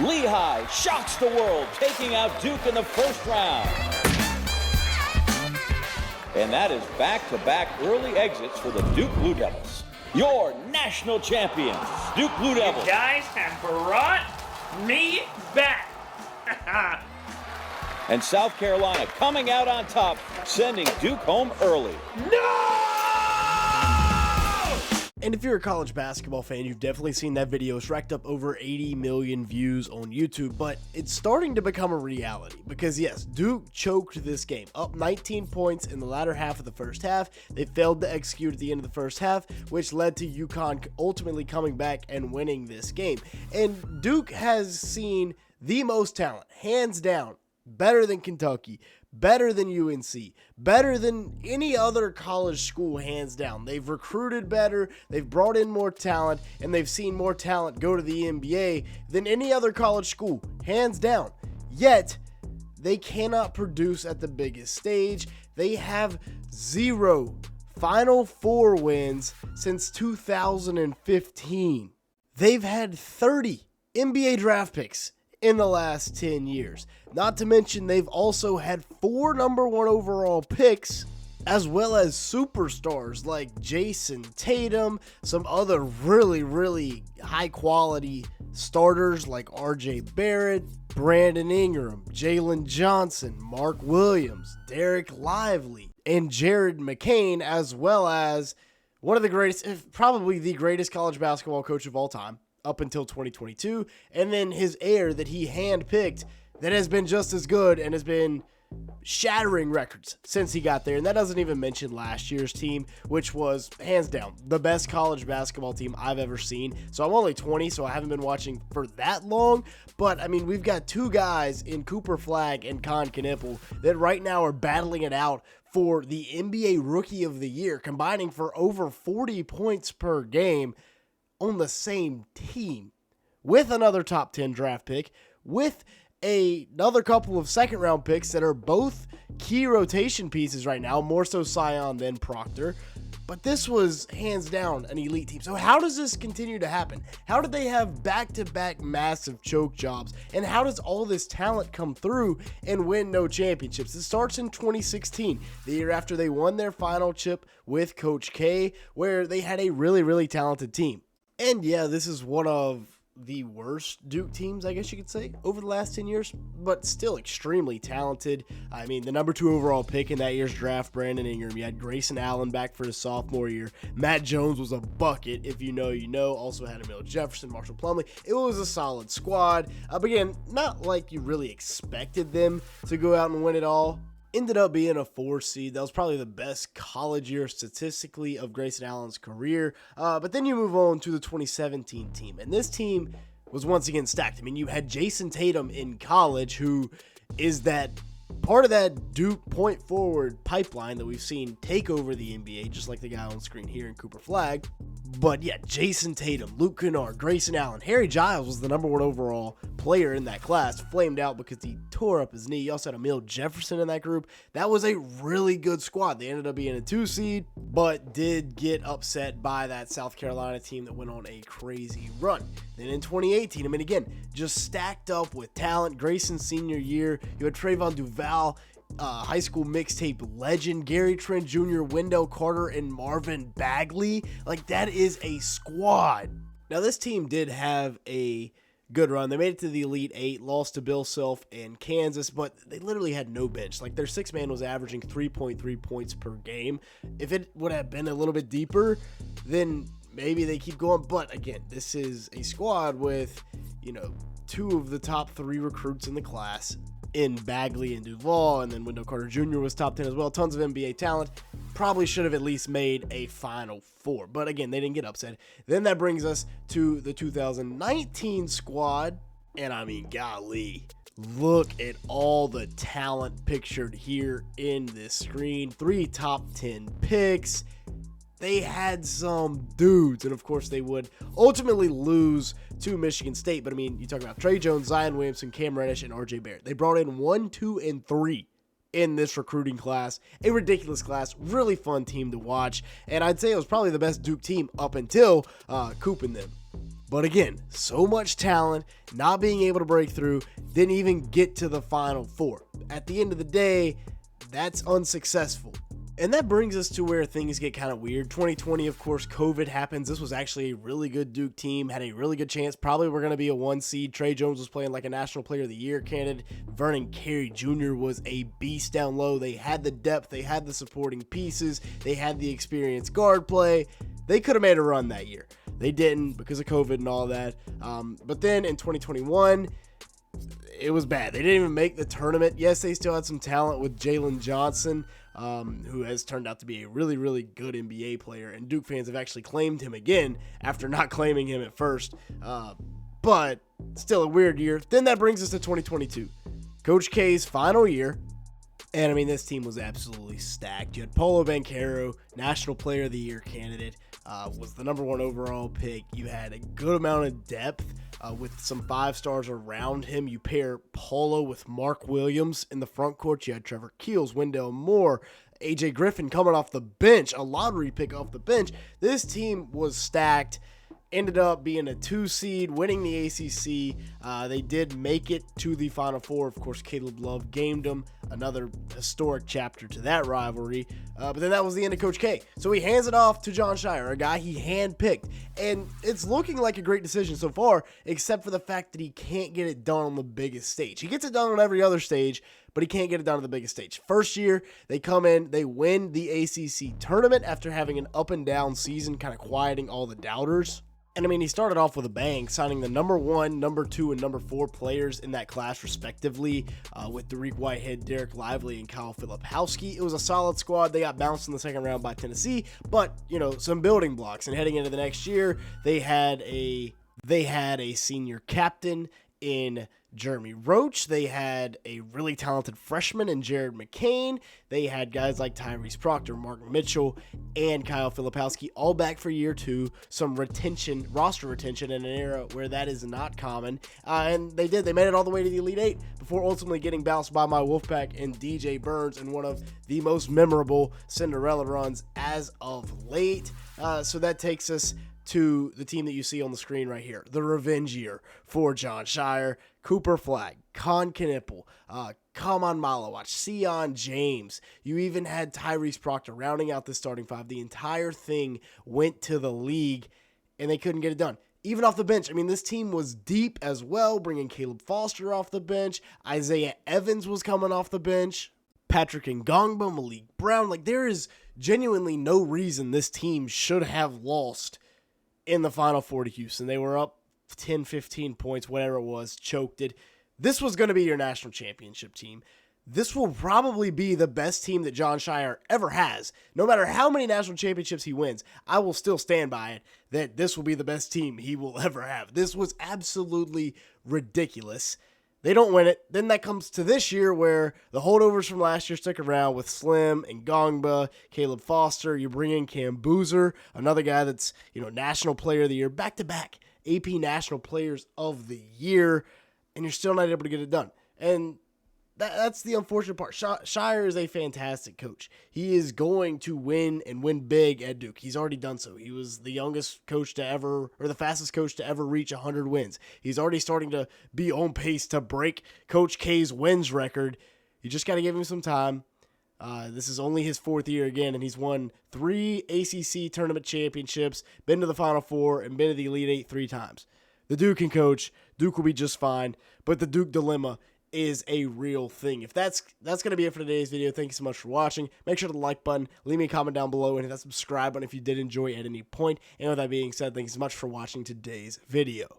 Lehigh shocks the world, taking out Duke in the first round. And that is back-to-back early exits for the Duke Blue Devils. Your national champions, Duke Blue Devils. You guys have brought me back. And South Carolina coming out on top, sending Duke home early. No! And if you're a college basketball fan, you've definitely seen that video. It's racked up over 80 million views on YouTube, but it's starting to become a reality because yes, Duke choked this game, up 19 points in the latter half of the first half. They failed to execute at the end of the first half, which led to UConn ultimately coming back and winning this game. And Duke has seen the most talent, hands down, better than Kentucky, better than UNC, better than any other college school, hands down. They've recruited better, they've brought in more talent, and they've seen more talent go to the NBA than any other college school, hands down. Yet, they cannot produce at the biggest stage. They have 0 Final Four wins since 2015. They've had 30 NBA draft picks in the last 10 years. Not to mention, they've also had 4 number 1 overall picks, as well as superstars like Jason Tatum, some other really high quality starters like RJ Barrett, Brandon Ingram, Jalen Johnson, Mark Williams, Derek Lively, and Jared McCain, as well as one of the greatest, if probably the greatest college basketball coach of all time, up until 2022, and then his heir that he handpicked that has been just as good and has been shattering records since he got there. And that doesn't even mention last year's team, which was hands down the best college basketball team I've ever seen. So I'm only 20, so I haven't been watching for that long, but I mean, we've got 2 guys in Cooper Flagg and Con Knippel that right now are battling it out for the NBA Rookie of the Year, combining for over 40 points per game on the same team, with another top 10 draft pick, with another couple of second round picks that are both key rotation pieces right now, more so Sion than Proctor. But this was hands down an elite team. So how does this continue to happen? How did they have back-to-back massive choke jobs? And how does all this talent come through and win no championships? It starts in 2016, the year after they won their final chip with Coach K, where they had a really talented team. And yeah, this is one of the worst Duke teams, I guess you could say, over the last 10 years, but still extremely talented. I mean, the number 2 overall pick in that year's draft, Brandon Ingram. You had Grayson Allen back for his sophomore year. Matt Jones was a bucket, if you know, you know. Also had Emil Jefferson, Marshall Plumlee. It was a solid squad. But again, not like you really expected them to go out and win it all. Ended up being a 4 seed. That was probably the best college year statistically of Grayson Allen's career. But then you move on to the 2017 team. And this team was once again stacked. I mean, you had Jason Tatum in college, who is that part of that Duke point forward pipeline that we've seen take over the NBA, just like the guy on screen here in Cooper Flagg. But yeah, Jason Tatum, Luke Kennard, Grayson Allen, Harry Giles was the number 1 overall player in that class, flamed out because he tore up his knee. You also had Emil Jefferson in that group. That was a really good squad. They ended up being a 2 seed, but did get upset by that South Carolina team that went on a crazy run. Then in 2018, I mean, again, just stacked up with talent. Grayson's senior year, you had Trayvon Duval, high school mixtape legend, Gary Trent Jr., Wendell Carter, and Marvin Bagley. Like, that is a squad. Now, this team did have a good run. They made it to the Elite 8, lost to Bill Self and Kansas, but they literally had no bench. Like, their 6-man was averaging 3.3 points per game. If it would have been a little bit deeper, then maybe they keep going. But again, this is a squad with, 2 of the top 3 recruits in the class in Bagley and Duval, and then Wendell Carter Jr. was top 10 as well. Tons of NBA talent. Probably should have at least made a Final Four, but again, they didn't get upset. Then that brings us to the 2019 squad, and I mean, golly, look at all the talent pictured here in this screen. 3 top 10 picks. They had some dudes, and of course they would ultimately lose to Michigan State. But I mean, you talk about Trey Jones, Zion Williamson, Cam Reddish, and RJ Barrett. They brought in 1, 2, and 3 in this recruiting class. A ridiculous class, really fun team to watch. And I'd say it was probably the best Duke team up until Coop and them. But again, so much talent, not being able to break through, didn't even get to the Final Four. At the end of the day, that's unsuccessful. And that brings us to where things get kind of weird. 2020, of course, COVID happens. This was actually a really good Duke team, had a really good chance. Probably were going to be a 1 seed. Trey Jones was playing like a National Player of the Year candidate. Vernon Carey Jr. was a beast down low. They had the depth. They had the supporting pieces. They had the experienced guard play. They could have made a run that year. They didn't because of COVID and all that. But then in 2021, it was bad. They didn't even make the tournament. Yes, they still had some talent with Jalen Johnson, who has turned out to be a really, really good NBA player. And Duke fans have actually claimed him again after not claiming him at first. But still a weird year. Then that brings us to 2022. Coach K's final year. And, I mean, this team was absolutely stacked. You had Paolo Banchero, National Player of the Year candidate, was the #1 overall pick. You had a good amount of depth with some 5 stars around him. You pair Paolo with Mark Williams in the front court. You had Trevor Keels, Wendell Moore, AJ Griffin coming off the bench, a lottery pick off the bench. This team was stacked. Ended up being a 2 seed, winning the ACC. They did make it to the Final Four. Of course, Caleb Love gamed them. Another historic chapter to that rivalry. But then that was the end of Coach K. So he hands it off to Jon Scheyer, a guy he handpicked. And it's looking like a great decision so far, except for the fact that he can't get it done on the biggest stage. He gets it done on every other stage, but he can't get it done on the biggest stage. First year, they come in, they win the ACC tournament after having an up and down season, kind of quieting all the doubters. And I mean, he started off with a bang, signing the #1, #2, and #4 players in that class, respectively, with Dariq Whitehead, Derek Lively, and Kyle Filipowski. It was a solid squad. They got bounced in the second round by Tennessee, but, you know, some building blocks. And heading into the next year, they had a senior captain in Jeremy Roach. They had a really talented freshman in Jared McCain. They had guys like Tyrese Proctor, Mark Mitchell, and Kyle Filipowski all back for year 2. Some roster retention in an era where that is not common. And they did. They made it all the way to the Elite 8 before ultimately getting bounced by my Wolfpack and DJ Burns in one of the most memorable Cinderella runs as of late. So that takes us to the team that you see on the screen right here, the revenge year for Jon Scheyer. Cooper Flagg, Con Knipple, Kaman Malawach, Sion James. You even had Tyrese Proctor rounding out the starting 5. The entire thing went to the league, and they couldn't get it done. Even off the bench, I mean, this team was deep as well, bringing Caleb Foster off the bench. Isaiah Evans was coming off the bench. Patrick Ngongba, Malik Brown. Like, there is genuinely no reason this team should have lost in the Final Four to Houston. They were up 10, 15 points, whatever it was, choked it. This was going to be your national championship team. This will probably be the best team that Jon Scheyer ever has. No matter how many national championships he wins, I will still stand by it that this will be the best team he will ever have. This was absolutely ridiculous. They don't win it. Then that comes to this year where the holdovers from last year stick around with Slim and Ngongba, Caleb Foster. You bring in Cam Boozer, another guy that's, you know, National Player of the Year, back-to-back AP National Players of the Year, and you're still not able to get it done. And that's the unfortunate part. Scheyer is a fantastic coach. He is going to win and win big at Duke. He's already done so. He was the youngest coach to ever, or the fastest coach to ever reach 100 wins. He's already starting to be on pace to break Coach K's wins record. You just got to give him some time. This is only his 4th year again, and he's won 3 ACC tournament championships, been to the Final Four, and been to the Elite 8 3 times. The Duke can coach. Duke will be just fine, but the Duke dilemma is a real thing. If that's going to be it for today's video. Thank you so much for watching. Make sure to the like button, leave me a comment down below, and hit that subscribe button if you did enjoy at any point. And with that being said, thank you so much for watching today's video.